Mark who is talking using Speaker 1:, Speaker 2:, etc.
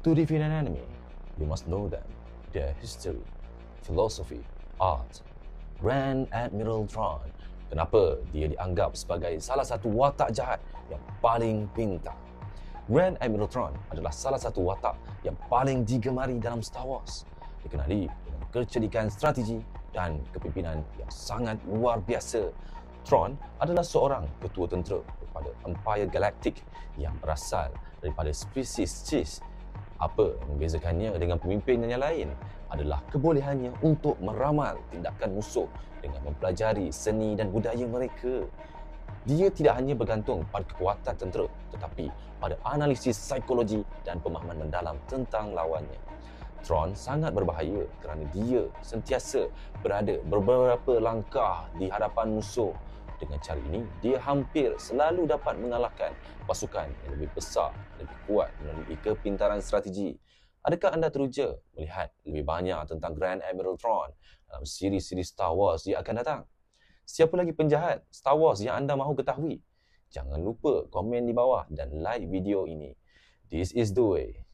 Speaker 1: To defeat an enemy, you must know them, their history, philosophy, art. Grand Admiral Thrawn, kenapa dia dianggap sebagai salah satu watak jahat yang paling pintar? Grand Admiral Thrawn adalah salah satu watak yang paling digemari dalam Star Wars. Dikenali dengan kecerdikan strategi dan kepimpinan yang sangat luar biasa. Thrawn adalah seorang ketua tentera daripada Empire Galactic yang berasal daripada spesies Chiss. Apa yang membezakannya dengan pemimpin yang lain adalah kebolehannya untuk meramal tindakan musuh dengan mempelajari seni dan budaya mereka. Dia tidak hanya bergantung pada kekuatan tentera tetapi pada analisis psikologi dan pemahaman mendalam tentang lawannya. Thrawn sangat berbahaya kerana dia sentiasa berada beberapa langkah di hadapan musuh. Dengan cara ini, dia hampir selalu dapat mengalahkan pasukan yang lebih besar, lebih kuat melalui kepintaran strategi. Adakah anda teruja melihat lebih banyak tentang Grand Admiral Thrawn dalam siri-siri Star Wars yang akan datang? Siapa lagi penjahat Star Wars yang anda mahu ketahui? Jangan lupa komen di bawah dan like video ini. This is the way.